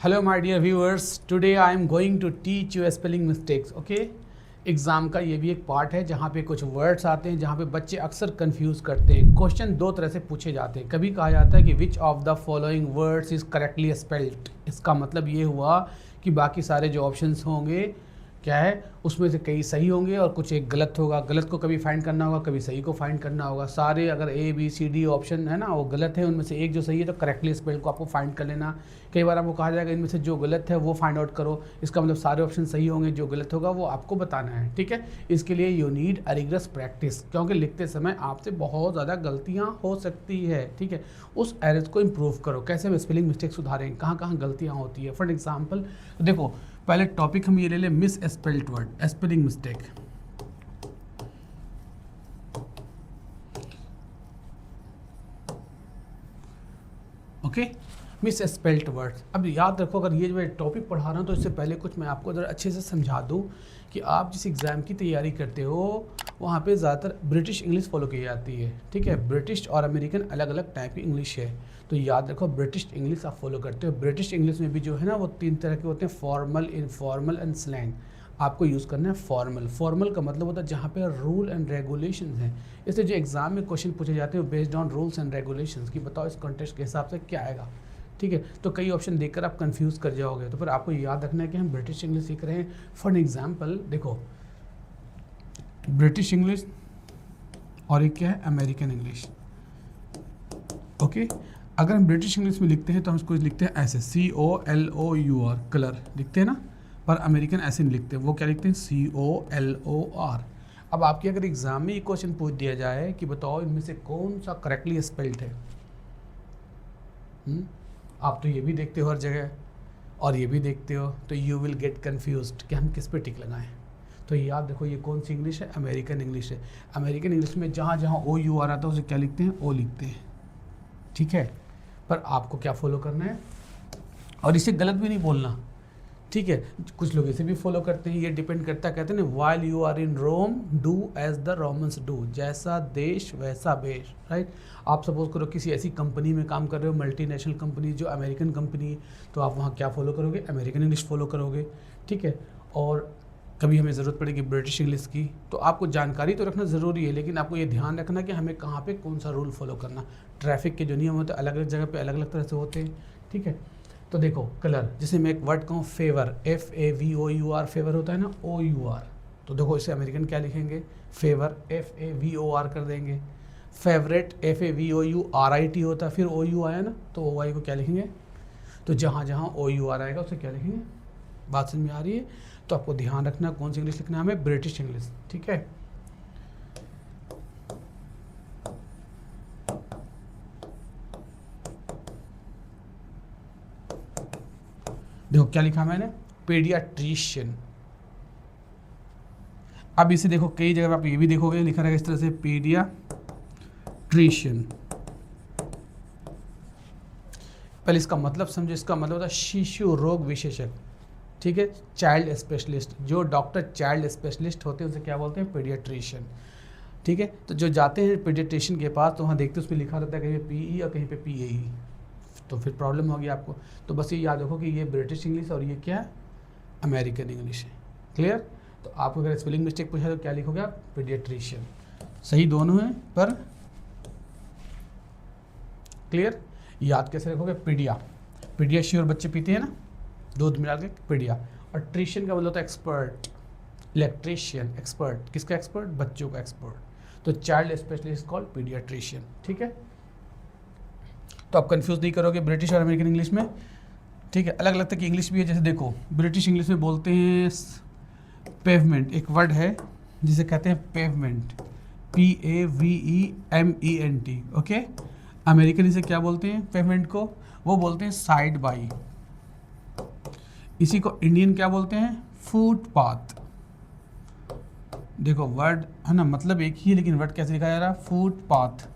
Hello my dear viewers, today I am going to teach you spelling mistakes. Okay? Exam का ये भी एक part है जहाँ पे कुछ वर्ड्स आते हैं जहाँ पे बच्चे अक्सर कंफ्यूज करते हैं। क्वेश्चन दो तरह से पूछे जाते हैं। कभी कहा जाता है कि which of the following words is correctly spelled. इसका मतलब ये हुआ कि बाकी सारे जो ऑप्शंस होंगे क्या है उसमें से कई सही होंगे और कुछ एक गलत होगा। गलत को कभी फाइंड करना होगा, कभी सही को फाइंड करना होगा। सारे अगर A B C D option है ना वो गलत है, उनमें से एक जो सही है तो करेक्टली स्पेल्ड को आपको फाइंड कर लेना। कई बार आपको कहा जाएगा इनमें से जो गलत है वो फाइंड आउट करो। इसका मतलब सारे ऑप्शन सही होंगे, जो गलत होगा वो आपको बताना है। ठीक है, इसके लिए you need a rigorous practice, क्योंकि लिखते समय आपसे बहुत ज़्यादा गलतियाँ हो सकती है। ठीक है, उस एरर्स को इम्प्रूव करो। कैसे हम स्पेलिंग मिस्टेक सुधारें, कहाँ कहाँ गलतियाँ होती है। फॉर एग्जाम्पल देखो, पहले टॉपिक हम ये ले लें miss spelled word, spelling mistake. Okay, miss spelled words. अब याद रखो, अगर ये जो मैं टॉपिक पढ़ा रहा हूँ तो इससे पहले कुछ मैं आपको ज़रा अच्छे से समझा दूँ कि आप जिस एग्ज़ाम की तैयारी करते हो वहाँ पे ज़्यादातर ब्रिटिश इंग्लिश फॉलो की जाती है। ठीक है, ब्रिटिश और अमेरिकन अलग अलग टाइप की इंग्लिश है, तो याद रखो ब्रिटिश इंग्लिश आप फॉलो करते हो। ब्रिटिश इंग्लिश में भी जो है ना वो तीन तरह के होते हैं, फॉर्मल, इनफॉर्मल एंड स्लैंग। आपको यूज़ करना है फॉर्मल। फॉर्मल का मतलब होता है जहाँ पे रूल एंड रेगुलेशन हैं। इसलिए जो एग्ज़ाम में क्वेश्चन पूछे जाते हैं based on rules and regulations कि बताओ इस कॉन्टेक्स्ट के हिसाब से क्या आएगा। ठीक है, तो कई ऑप्शन देखकर आप कंफ्यूज कर जाओगे, तो फिर आपको याद रखना है कि हम ब्रिटिश इंग्लिश सीख रहे हैं। फॉर एग्जांपल देखो, ब्रिटिश इंग्लिश और एक क्या है, अमेरिकन इंग्लिश। ओके, अगर हम ब्रिटिश इंग्लिश में लिखते हैं तो हम इसको लिखते हैं ऐसे COLOUR, कलर लिखते हैं ना, पर अमेरिकन ऐसे नहीं लिखते, वो क्या लिखते हैं COLOR। अब आपके अगर एग्जाम में ये क्वेश्चन पूछ दिया जाए कि बताओ इनमें से कौन सा करेक्टली स्पेल्ड है, आप तो ये भी देखते हो हर जगह और ये भी देखते हो, तो यू विल गेट कन्फ्यूज्ड कि हम किस पे टिक लगाएं। तो याद रखो ये कौन सी इंग्लिश है, अमेरिकन इंग्लिश है। अमेरिकन इंग्लिश में जहाँ जहाँ OU आ रहा था उसे क्या लिखते हैं, O लिखते हैं। ठीक है, पर आपको क्या फॉलो करना है, और इसे गलत भी नहीं बोलना। ठीक है, कुछ लोग इसे भी फॉलो करते हैं, ये डिपेंड करता है। कहते हैं ना, while you are in Rome do as the Romans do, जैसा देश वैसा बेश। राइट, आप सपोज करो किसी ऐसी कंपनी में काम कर रहे हो, मल्टीनेशनल कंपनी जो अमेरिकन कंपनी, तो आप वहाँ क्या फॉलो करोगे, अमेरिकन इंग्लिश फॉलो करोगे। ठीक है, और कभी हमें ज़रूरत पड़ेगी ब्रिटिश इंग्लिश की, तो आपको जानकारी तो रखना ज़रूरी है, लेकिन आपको ये ध्यान रखना कि हमें कहाँ पे कौन सा रूल फॉलो करना। ट्रैफिक के जो नियम होते हैं अलग अलग जगह पे अलग अलग तरह से होते हैं। ठीक है, तो देखो कलर, जैसे मैं एक वर्ड कहूँ फेवर, FAVOUR, फेवर होता है ना OUR, तो देखो इसे अमेरिकन क्या लिखेंगे, फेवर FAVOR कर देंगे। फेवरेट FAVOURIT होता है, फिर OU आया ना तो OI को क्या लिखेंगे, तो जहाँ जहाँ OUR आएगा उसे क्या लिखेंगे। बात समझ में आ रही है, तो आपको ध्यान रखना कौन सी इंग्लिश लिखना है हमें, ब्रिटिश इंग्लिश। ठीक है, देखो क्या लिखा मैंने, पीडियाट्रिशियन। अब इसे देखो कई जगह आप ये भी देखोगे लिखा रहेगा इस तरह से, पीडियाट्रिशियन। पहले इसका मतलब समझो, इसका मतलब होता है शिशु रोग विशेषज्ञ। ठीक है, चाइल्ड स्पेशलिस्ट, जो डॉक्टर चाइल्ड स्पेशलिस्ट होते हैं उसे क्या बोलते हैं, पीडियाट्रिशियन। ठीक है, तो जो जाते हैं पीडियाट्रिशियन के पास तो वहाँ देखते हैं उसमें लिखा रहता है कहीं पे PE और कहीं पे PAE, तो फिर प्रॉब्लम होगी आपको। तो बस ये याद रखो कि ये ब्रिटिश इंग्लिश और ये क्या है, अमेरिकन इंग्लिश है। क्लियर, तो आपको अगर स्पेलिंग मिस्टेक पूछा तो क्या लिखोगे आप, पीडियाट्रिशियन। सही दोनों हैं, पर क्लियर, याद कैसे रखोगे, पीडिया, पीडियाश्योर बच्चे पीते हैं ना दूध मिला के, पीडिया। और ट्रिशियन का मतलब होता है एक्सपर्ट, इलेक्ट्रिशियन एक्सपर्ट, किसका एक्सपर्ट, बच्चों का एक्सपर्ट। तो चाइल्ड स्पेशलिस्ट कॉल्ड पीडियाट्रिशियन। ठीक है, तो आप कंफ्यूज नहीं करोगे ब्रिटिश और अमेरिकन इंग्लिश में। ठीक है, अलग अलग तरह की इंग्लिश भी है, जैसे देखो ब्रिटिश इंग्लिश में बोलते हैं पेवमेंट, एक वर्ड है जिसे कहते हैं पेवमेंट, PAVEMENT। ओके, अमेरिकन इसे क्या बोलते हैं पेवमेंट को, वो बोलते हैं साइड बाई। इसी को इंडियन क्या बोलते हैं, फुटपाथ। देखो वर्ड है ना, मतलब एक ही, लेकिन वर्ड कैसे लिखा जा रहा है, फुटपाथ।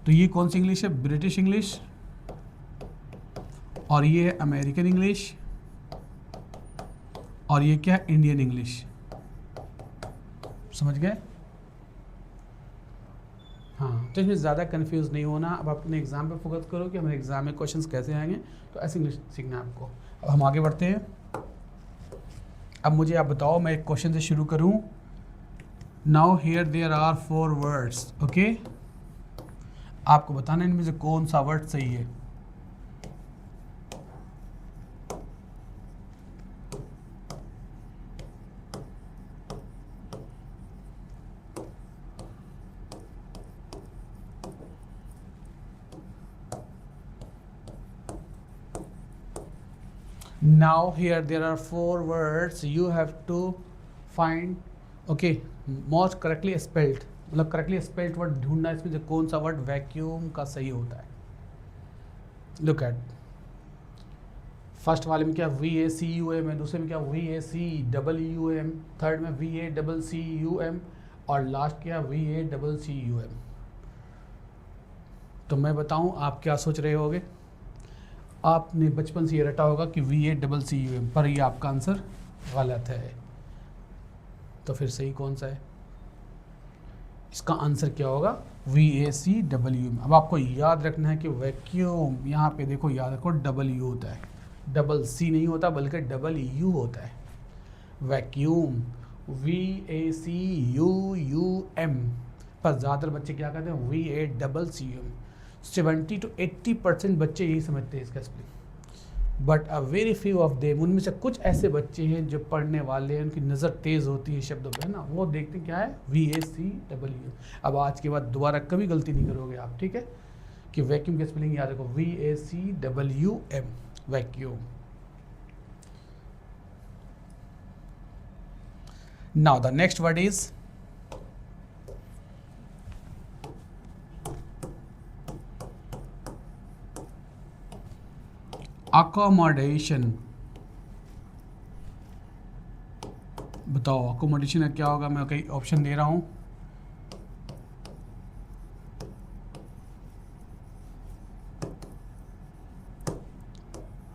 तो ये कौन सी इंग्लिश है, ब्रिटिश इंग्लिश, और ये है अमेरिकन इंग्लिश, और ये क्या है, इंडियन इंग्लिश। समझ गए, हाँ। तो इसमें ज़्यादा कंफ्यूज नहीं होना। अब अपने एग्ज़ाम पे फोकस करो कि हमारे एग्ज़ाम में क्वेश्चंस कैसे आएंगे, तो ऐसे इंग्लिश सीखना है आपको। अब हम आगे बढ़ते हैं। अब मुझे आप बताओ, मैं एक क्वेश्चन से शुरू करूं। Now here there are 4 words, okay. आपको बताना इनमें से कौन सा वर्ड सही है। Now here there are 4 words you have to find, okay, most correctly spelled, मतलब correctly spelled word ढूंढना, इसमें से कौन सा वर्ड वैक्यूम का सही होता है। लुक एट, फर्स्ट वाले में क्या VACUM है, दूसरे में क्या VACWUM, थर्ड में VACCUM और लास्ट क्या VACCUM। तो मैं बताऊं आप क्या सोच रहे होगे। आपने बचपन से ये रटा होगा कि VACCUM, पर ये आपका आंसर गलत है। तो फिर सही कौन सा है? इसका आंसर क्या होगा? VACWM। अब आपको याद रखना है कि वैक्यूम, यहाँ पे देखो याद रखो W होता है, डबल C नहीं होता बल्कि WU होता है। वैक्यूम VACUUM, पर ज़्यादातर बच्चे क्या कहते हैं VACCUM। 70 to 80% बच्चे यही समझते हैं इसका spelling, but a very few of them, उनमें से कुछ ऐसे बच्चे हैं जो पढ़ने वाले हैं, उनकी नज़र तेज़ होती है शब्दों पे, है ना, वो देखते हैं क्या है VACWM। अब आज के बाद दोबारा कभी गलती नहीं करोगे आप, ठीक है, कि वैक्यूम की स्पेलिंग याद रखो VACWM, vacuum. Now the next word is accommodation. बताओ अकोमोडेशन क्या होगा? मैं कई ऑप्शन दे रहा हूं।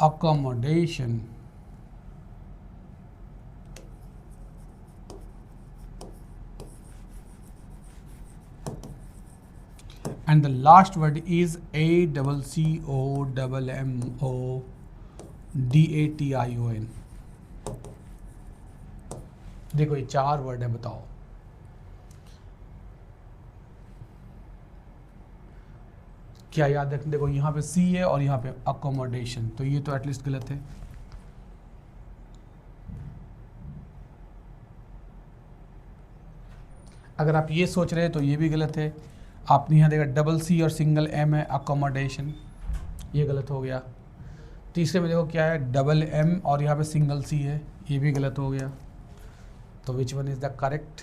Accommodation, and the last word is ACCOMMODATION। देखो ये 4 वर्ड है, बताओ क्या याद रखना। देखो यहाँ पे C है और यहाँ पे अकोमोडेशन, तो ये तो एटलीस्ट गलत है। अगर आप ये सोच रहे हैं तो ये भी गलत है। आपने यहाँ देखा डबल C और सिंगल M है, अकोमोडेशन, ये गलत हो गया। तीसरे में देखो क्या है, डबल M और यहाँ पे सिंगल C है, ये भी गलत हो गया। तो which one is the correct?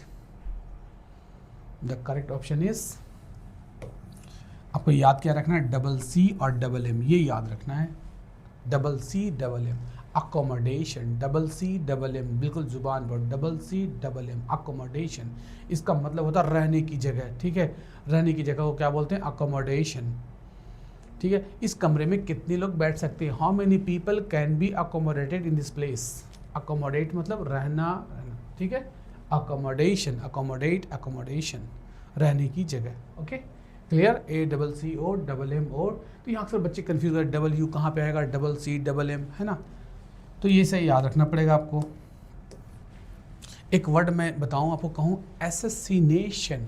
The correct option is, आपको याद क्या रखना है, डबल C और डबल M, ये याद रखना है, double C double M, accommodation, double C double M, बिल्कुल जुबान पर, double C double M, accommodation. इसका मतलब होता है रहने की जगह, ठीक है, रहने की जगह को क्या बोलते हैं? अकोमोडेशन, ठीक है। इस कमरे में कितने लोग बैठ सकते हैं? How many people can be accommodated in this place. Accommodate मतलब रहना, ठीक है, अकोमोडेशन, अकोमोडेट, अकोमोडेशन, रहने की जगह, ओके, क्लियर। ACCOMM। तो यहाँ अक्सर बच्चे कंफ्यूज है, W कहाँ पे आएगा, डबल C डबल M, है ना, तो ये सही याद रखना पड़ेगा आपको। एक वर्ड मैं बताऊँ आपको, कहूँ एसेसिनेशन,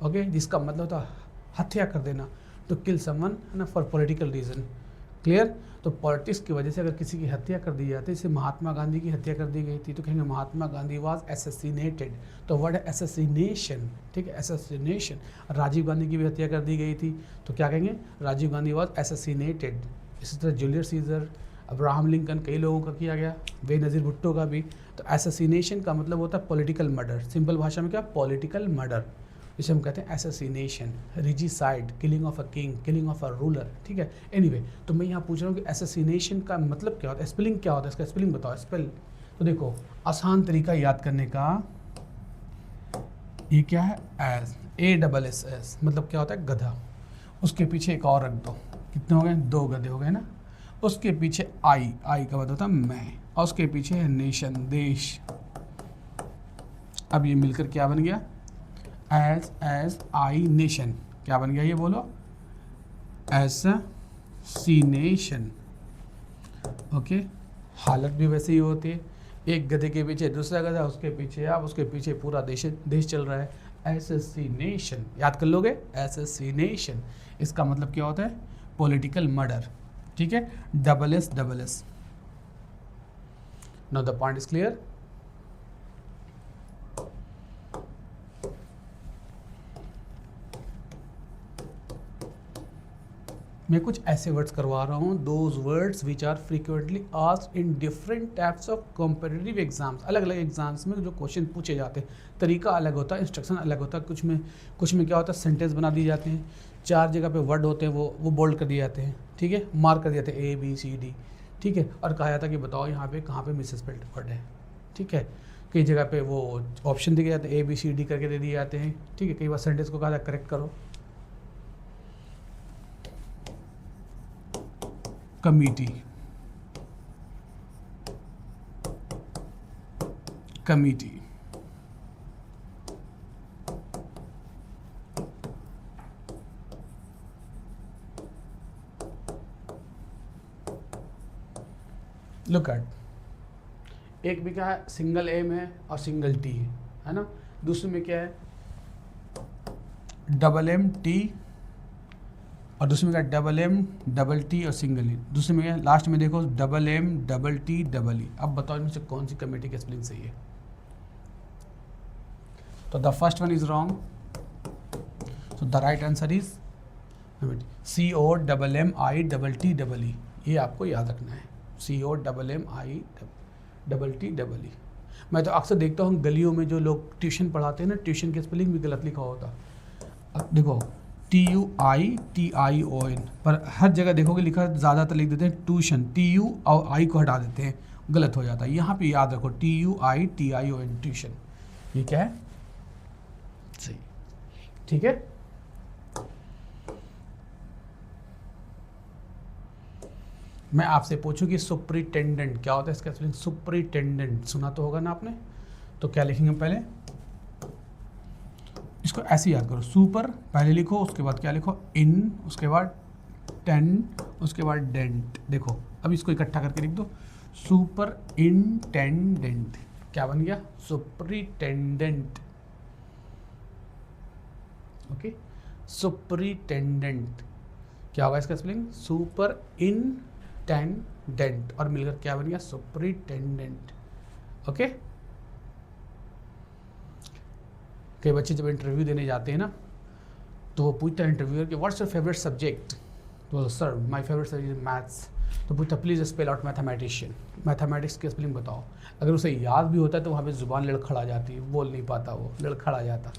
ओके, जिसका मतलब होता है हत्या कर देना, तो किल समवन, है ना, फॉर पॉलिटिकल रीज़न, क्लियर। तो पॉलिटिक्स की वजह से अगर किसी की हत्या कर दी जाती है, जैसे महात्मा गांधी की हत्या कर दी गई थी, तो कहेंगे महात्मा गांधी वाज एसेसिनेटेड, तो वर्ड है एसेसिनेशन, ठीक है, एसेसिनेशन। राजीव गांधी की भी हत्या कर दी गई थी, तो क्या कहेंगे, राजीव गांधी वाज एसेसिनेटेड। इसी तरह जूलियस सीजर, अब्राहम लिंकन, कई लोगों का किया गया, बेनज़ीर भुट्टो का भी। तो एसेसिनेशन का मतलब होता है पॉलिटिकल मर्डर, सिंपल भाषा में क्या, पॉलिटिकल मर्डर, जिसे हम कहते हैं assassination, regicide, killing of a king, killing of a ruler, ठीक है। एनीवे, तो मैं यहाँ पूछ रहा हूँ कि एसेसिनेशन का मतलब क्या होता है, स्पेलिंग क्या होता है, इसका स्पेलिंग बताओ, स्पेल। तो देखो आसान तरीका याद करने का, ये क्या है, ASS, मतलब क्या होता है, गधा। उसके पीछे एक और रख दो, कितने हो गए, 2 गधे हो गए ना। उसके पीछे आई का मतलब होता है मैं, और उसके पीछे है नेशन, देश। अब ये मिलकर क्या बन गया, एज आई नेशन, क्या बन गया ये बोलो, असैसिनेशन। ओके, हालत भी वैसे ही होती है, एक गधे के पीछे दूसरा गधा, उसके पीछे आप, उसके पीछे पूरा देश चल रहा है। असैसिनेशन याद कर लोगे, असैसिनेशन इसका मतलब क्या होता है, पॉलिटिकल मर्डर। ठीक है, double S. Now the point is clear. मैं कुछ ऐसे वर्ड्स करवा रहा हूँ, those words which are frequently asked in different types of competitive exams. अलग अलग एग्जाम्स में जो क्वेश्चन पूछे जाते हैं, तरीका अलग होता है, इंस्ट्रक्शन अलग होता है। कुछ में क्या होता है, सेंटेंस बना दिए जाते हैं, 4 जगह पे वर्ड होते हैं, वो बोल्ड कर दिए जाते हैं। ठीक है, मार्क कर दिए जाते हैं ABCD। ठीक है, और कहा जाता है कि बताओ यहाँ पे कहाँ पे मिसस्पेल्ड वर्ड है। ठीक है, कई जगह पे वो ऑप्शन दिए जाते हैं, ABCD करके दे दिए जाते हैं। ठीक है, कई बार सेंटेंस को कहा जाता है करेक्ट करो। कमिटी, लुक एट, एक भी क्या है, सिंगल एम है और सिंगल टी है ना। दूसरे में क्या है, डबल एम टी, और दूसरे में क्या, डबल एम डबल टी और सिंगल ई। दूसरे में क्या, लास्ट में देखो double M double T double E. अब बताओ इनमें से कौन सी कमेटी की स्पेलिंग सही है। तो the first one is wrong, so the right answer is COMMITTE। ये आपको याद रखना है, COMMITTE। मैं तो अक्सर देखता हूँ गलियों में जो लोग ट्यूशन पढ़ाते हैं ना, ट्यूशन की स्पेलिंग भी गलत लिखा होता। अब देखो TUITION, पर हर जगह देखोगे लिखा ज़्यादातर लिख देते हैं ट्यूशन, TU और I को हटा देते हैं, गलत हो जाता है। यहाँ पे याद रखो TUITION, ट्यूशन। ये क्या है, सही। ठीक है, मैं आपसे पूछूं कि सुपरिटेंडेंट क्या होता है, इसका स्पेलिंग सुपरिटेंडेंट सुना तो होगा ना आपने। तो क्या लिखेंगे पहले, इसको ऐसे याद करो, सुपर पहले लिखो, उसके बाद क्या लिखो, इन, उसके बाद टेन, उसके बाद डेंट। देखो अब इसको इकट्ठा करके लिख दो, सुपर इंटेंडेंट। क्या बन गया, सुपरिटेंडेंट। ओके, सुपरिटेंडेंट क्या होगा इसका स्पेलिंग, सुपर इंटेंडेंट, और मिलकर क्या बन गया, सुपरिटेंडेंट। ओके, कई बच्चे जब इंटरव्यू देने जाते हैं ना, तो वो पूछता है इंटरव्यूअर कि व्हाट्स योर फेवरेट सब्जेक्ट। तो sir my favourite subject is maths. तो पूछता please spell out mathematician, mathematics की स्पेलिंग बताओ। अगर उसे याद भी होता है तो वहाँ पे ज़ुबान लड़खड़ा जाती है, बोल नहीं पाता, वो लड़खड़ा जाता,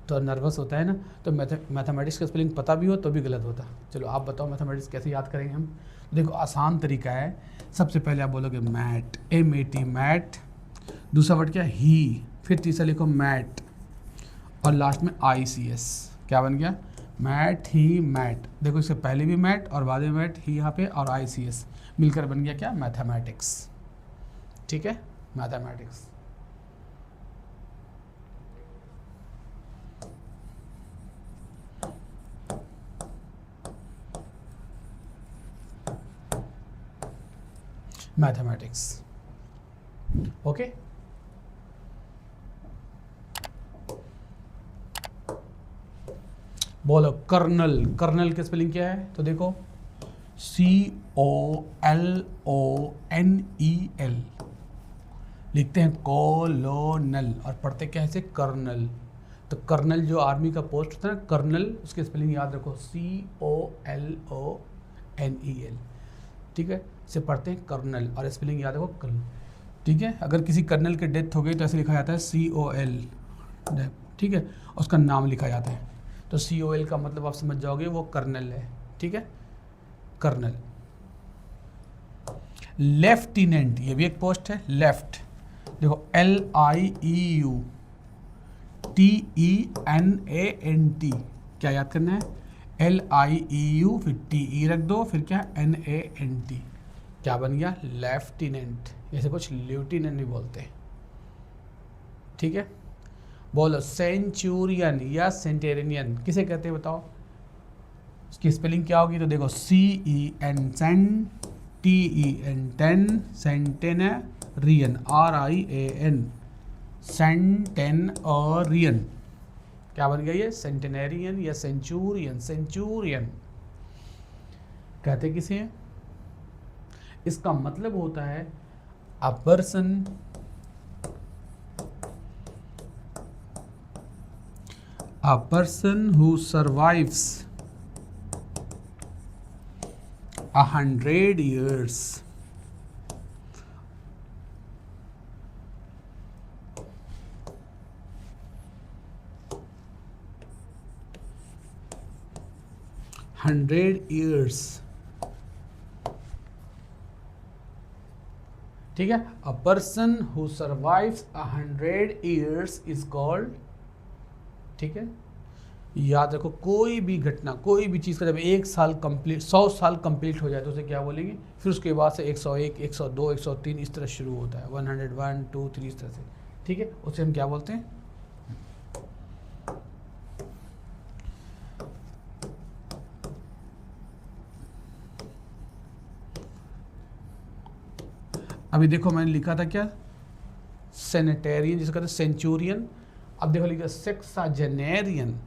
तो नर्वस होता है ना। तो मैथमेटिक्स का स्पेलिंग पता भी हो तो भी गलत होता। चलो आप बताओ मैथमेटिक्स कैसे याद करेंगे हम। देखो आसान तरीका है, सबसे पहले आप बोलोगे मैट, MAT मैट, दूसरा वर्ड क्या, ही, फिर तीसरा लिखो मैट, और लास्ट में ICS। क्या बन गया, मैट ही मैट। देखो इससे पहले भी मैट और बाद में मैट ही यहाँ पे, और ICS मिलकर बन गया क्या, मैथमेटिक्स। ठीक है, मैथमेटिक्स। मैथमेटिक्स। ओके, बोलो कर्नल, कर्नल की स्पेलिंग क्या है। तो देखो COLONEL, लिखते हैं कोलोनल, और पढ़ते क्या है, कर्नल। तो कर्नल जो आर्मी का पोस्ट होता है ना, कर्नल, उसकी स्पेलिंग याद रखो COLONEL। ठीक है, इसे पढ़ते हैं कर्नल, और स्पेलिंग याद रखो कर्नल। ठीक है, अगर किसी कर्नल की डेथ हो गई तो ऐसे लिखा जाता है COL। ठीक है, उसका नाम लिखा जाता है। तो COL का मतलब आप समझ जाओगे वो कर्नल है। ठीक है, कर्नल। लेफ्टिनेंट, ये भी एक पोस्ट है, लेफ्ट। देखो LIEUTENANT, क्या याद करना है, LIEU, फिर TE रख दो, फिर क्या NANT। क्या बन गया, लेफ्टिनेंट। जैसे कुछ लेफ्टिनेंट भी बोलते हैं। ठीक है, बोलो सेंचुरियन या सेंटेरियन किसे कहते हैं बताओ। उसकी स्पेलिंग क्या होगी? तो देखो CEN cen, TEN ten, centenarian RIAN centenarian. क्या बन गया ये? सेंटेनरियन या सेंचुरियन। सेंचुरियन कहते किसे हैं? इसका मतलब होता है अ पर्सन हु सर्वाइव्स 100 years ठीक है। अ person who survives 100 years is called, ठीक है। याद रखो, कोई भी घटना, कोई भी चीज़ का जब 1 साल कंप्लीट, 100 साल कंप्लीट हो जाए तो उसे क्या बोलेंगे? फिर उसके बाद से 101, 102, 103 इस तरह शुरू होता है, 101, 2, 3 इस तरह से, ठीक है। उसे हम क्या बोलते हैं? अभी देखो मैंने लिखा था क्या? सेनेटेरियन जिसको कहते हैं सेंचुरियन। अब देखो लिखा सेक्साजेनेरियन,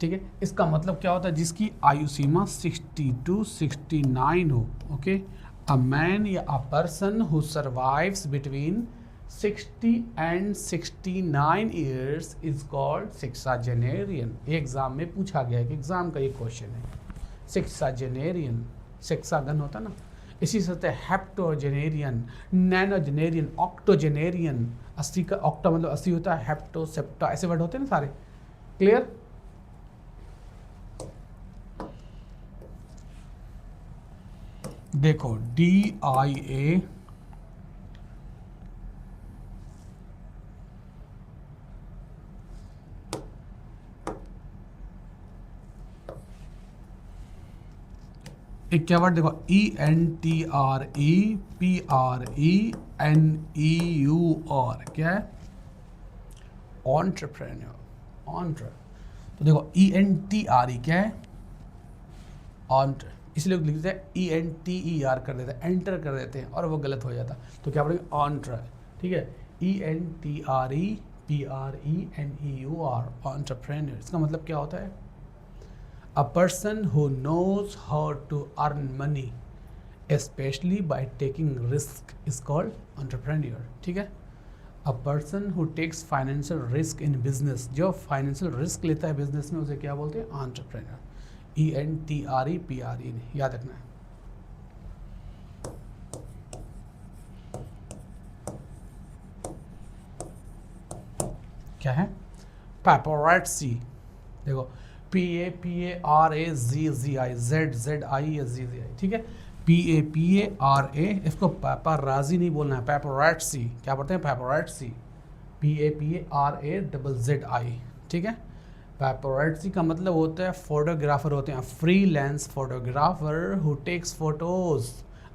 ठीक है। इसका मतलब क्या होता है? जिसकी आयु सीमा 60 to 69 हो। ओके, अ मैन या a person who survives between 60 and 69 years is called sexagenarian. ये एग्जाम में पूछा गया है कि एग्जाम का ये क्वेश्चन है। सेक्साजेनेरियन, सेक्सागन होता ना, इसी से होता है हेप्टोजेनेरियन, नैनोजेनेरियन, ऑक्टोजेनेरियन। 80 का ऑक्टा मतलब 80 होता है, हेप्टो, सेप्टा, ऐसे वर्ड होते हैं ना सारे। क्लियर? देखो DIA एक क्या वर्ड देखो, ENTREPRENEUR क्या है? ऑन्टरप्रेन्योर। ऑन्टर, तो देखो ENTRE क्या है? ऑन्टर, इसलिए लिख देते हैं ENTER कर देते हैं, एंटर कर देते हैं और वो गलत हो जाता, तो क्या पड़ेगा? ऑन्टर, ठीक है। ENTREPRENEUR, entrepreneur. इसका मतलब क्या होता है? A person who knows how to earn money, especially by taking risk, is called entrepreneur, ठीक है। A person who takes financial risk in business, जो फाइनेंशियल रिस्क लेता है बिजनेस में, उसे क्या बोलते हैं? entrepreneur। ENTREPRE याद रखना है। क्या है? paparazzi, देखो PAPARAZZI, ZZI, ठीक है। PAPARA, इसको paparazzi नहीं बोलना है, paparazzi। क्या पढ़ते हैं? paparazzi, PAPARAZZI, ठीक है। paparazzi का मतलब होता है फोटोग्राफर होते हैं, freelance photographer who takes photos.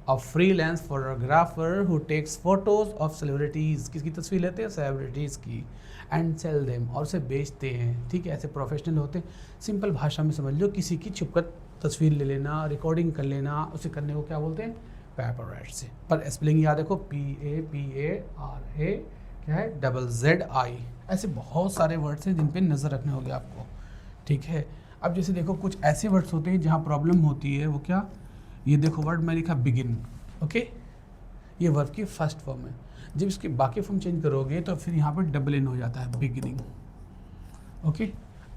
A freelance photographer who takes photos of celebrities, किसकी तस्वीर लेते हैं? सेलिब्रिटीज की। एंड सेल देम, और उसे बेचते हैं, ठीक है। ऐसे प्रोफेशनल होते हैं। सिंपल भाषा में समझ लो, किसी की छुपकर तस्वीर ले लेना, रिकॉर्डिंग कर लेना, उसे करने को क्या बोलते हैं? पेपराइट्स। पर स्पेलिंग याद रखो, PAPARA क्या है? ZZI। ऐसे बहुत सारे वर्ड्स हैं जिन पे नज़र रखने होंगे आपको, ठीक है। अब जैसे देखो कुछ ऐसे वर्ड्स होते हैं जहाँ प्रॉब्लम होती है, वो क्या? ये देखो वर्ड मैं लिखा बिगिन, ओके, ये वर्ब की फर्स्ट फॉर्म है। जब इसके बाकी फॉर्म चेंज करोगे तो फिर यहाँ पर डबल एन हो जाता है, बिगिनिंग, ओके।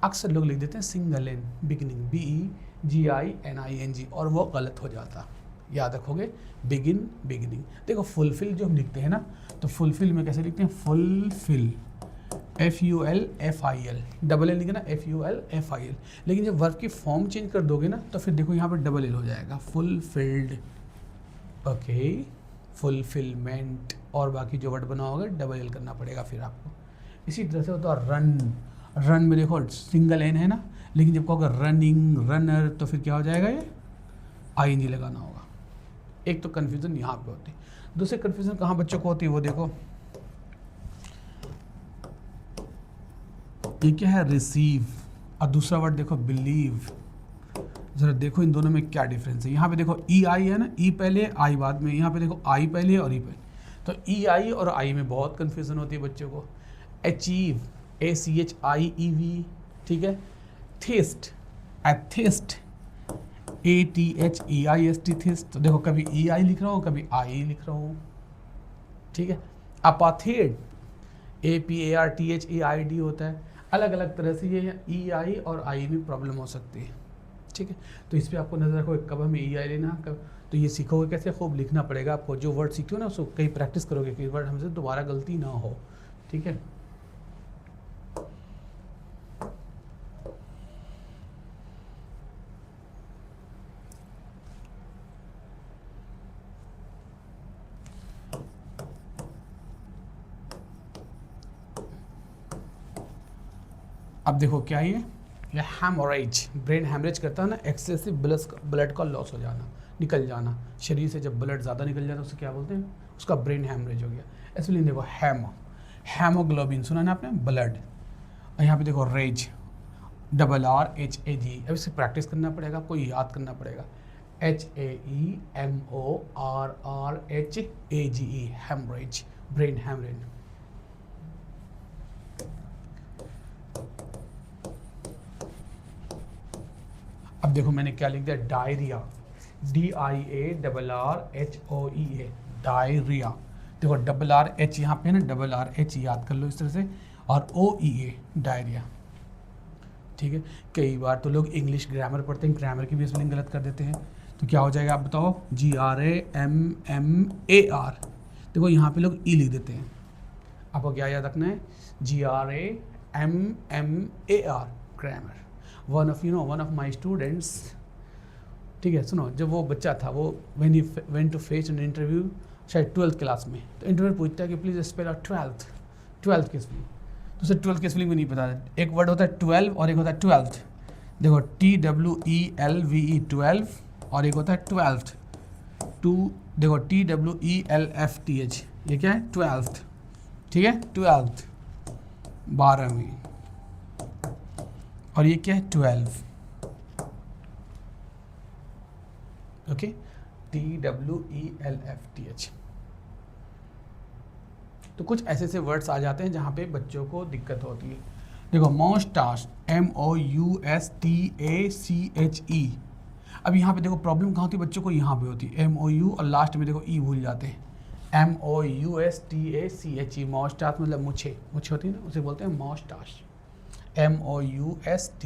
अक्सर लोग लिख देते हैं सिंगल एन, बिगिनिंग, BEGINING, और वो गलत हो जाता। याद रखोगे, बिगिन, बिगिनिंग। देखो फुलफिल जो हम लिखते हैं ना, तो फुलफिल में कैसे लिखते हैं? फुलफिल, FULFIL, डबल एल लिखना, FULFIL। लेकिन जब वर्ब की फॉर्म चेंज कर दोगे ना, तो फिर देखो यहाँ पर डबल एल हो जाएगा, फुलफिल्ड, ओके, फुलफिलमेंट। और बाकी जो वर्ड बना होगा डबल एल करना पड़ेगा फिर आपको। इसी तरह से होता है रन। रन में देखो सिंगल एन है ना, लेकिन जब कहोगे रनिंग, रनर, तो फिर क्या हो जाएगा? ये ING लगाना होगा। एक तो कन्फ्यूज़न यहाँ पे होती है। दूसरी कन्फ्यूज़न कहाँ बच्चों को होती है? वो देखो, ये क्या है? रिसीव। और दूसरा वर्ड देखो बिलीव। ज़रा देखो इन दोनों में क्या डिफरेंस है। यहाँ पे देखो ई आई है ना, ई पहले आई बाद में, यहाँ पे देखो आई पहले और ई पहले। तो ई आई और आई में बहुत कन्फ्यूज़न होती है बच्चों को। अचीव, ACHIEV, ठीक है। थिस्ट, एथिस्ट, ATHEIST, थिस्ट। तो देखो कभी ई आई लिख रहा हूँ, कभी आई लिख रहा हूँ, ठीक है। अपाथेड, APARTHEID होता है। अलग अलग तरह से ये ई आई और आई में प्रॉब्लम हो सकती है, ठीक है। तो इस पर आपको नजर रखो, कब हमें ई आई लेना, कब। तो ये सीखोगे कैसे, खूब लिखना पड़ेगा आपको। जो वर्ड सीखते हो ना उसको कहीं प्रैक्टिस करोगे कि वर्ड हमसे दोबारा गलती ना हो, ठीक है। अब देखो क्या ये हेमोरेज, ब्रेन हेमरेज करता है ना, एक्सेसिव ब्लड का लॉस हो जाना, निकल जाना शरीर से। जब ब्लड ज़्यादा निकल जाता है उसे क्या बोलते हैं, उसका ब्रेन हेमरेज हो गया। इसलिए देखो हेमोग्लोबिन सुना ना आपने, ब्लड। और यहाँ पे देखो रेज, RRHAG। अब इसे प्रैक्टिस करना पड़ेगा, आपको याद करना पड़ेगा। HAEMORRHAGE, haemorrhage, brain haemorrhage. अब देखो मैंने क्या लिख दिया, डायरिया, DIARRHOEA, डायरिया। देखो RRH यहाँ पे है ना, RRH याद कर लो इस तरह से, और OEA, डायरिया, ठीक है। कई बार तो लोग इंग्लिश ग्रामर पढ़ते हैं, ग्रामर की भी स्पेलिंग गलत कर देते हैं। तो क्या हो जाएगा आप बताओ, GRAMMAR। देखो यहाँ पे लोग ई लिख देते हैं, आपको क्या याद रखना है, GRAMMAR, grammar. One of my students, ठीक है, सुनो, जब वो बच्चा था, वो when he went to face an interview, शायद 12th क्लास में, तो इंटरव्यू पूछता है कि प्लीज़ स्पेल आउट 12th की स्पेलिंग। तो उसे 12th की स्पेलिंग भी नहीं पता। एक वर्ड होता है 12 और एक होता है 12th। देखो TWELVE, 12, और एक होता है 12th, देखो TWELFTH, ये क्या है, 12th, ठीक है, 12th, 12वीं। और ये क्या है, 12, ओके, TWELFTH। तो कुछ ऐसे ऐसे वर्ड्स आ जाते हैं जहाँ पे बच्चों को दिक्कत होती है। देखो मौस्टाच, MOUSTACHE। अब यहाँ पे देखो प्रॉब्लम कहाँ होती है बच्चों को, यहाँ पे होती है MOU, और लास्ट में देखो ई भूल जाते हैं। MOUSTACHE, मौस्टाच मतलब मुछे होती है ना, उसे बोलते हैं मौस्टाच, MOUSTACHE।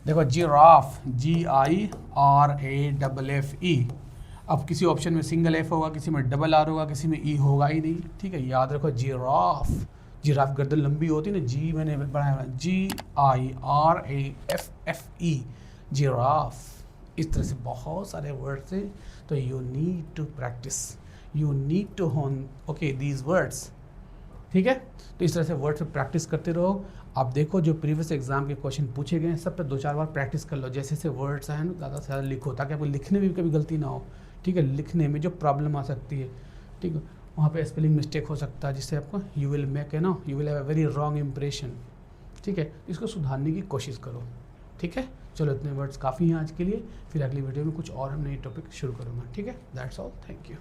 देखो जिराफ, GIRAFFE। अब किसी ऑप्शन में सिंगल एफ होगा, किसी में डबल आर होगा, किसी में ई होगा ही नहीं, ठीक है। याद रखो जिराफ, गर्दन लंबी होती है ना, जी मैंने बनाया GIRAFFE, जिराफ। इस तरह से बहुत सारे वर्ड्स हैं, तो you need to practise, you need to hone okay these words, ठीक है। तो इस तरह से वर्ड्स पे प्रैक्टिस करते रहो। आप देखो जो प्रीवियस एग्जाम के क्वेश्चन पूछे गए हैं सब पे 2-4 बार प्रैक्टिस कर लो, जैसे जैसे वर्ड्स आए ना ज़्यादा से ज़्यादा लिखो, ताकि आपको लिखने में भी कभी गलती ना हो, ठीक है। लिखने में जो प्रॉब्लम आ सकती है, ठीक है, वहाँ पे स्पेलिंग मिस्टेक हो सकता है, जिससे आपको you will have a very wrong impression, ठीक है। इसको सुधारने की कोशिश करो, ठीक है। चलो इतने वर्ड्स काफ़ी हैं आज के लिए, फिर अगली वीडियो में कुछ और हम नई टॉपिक शुरू करूँगा, ठीक है। That's all, thank you.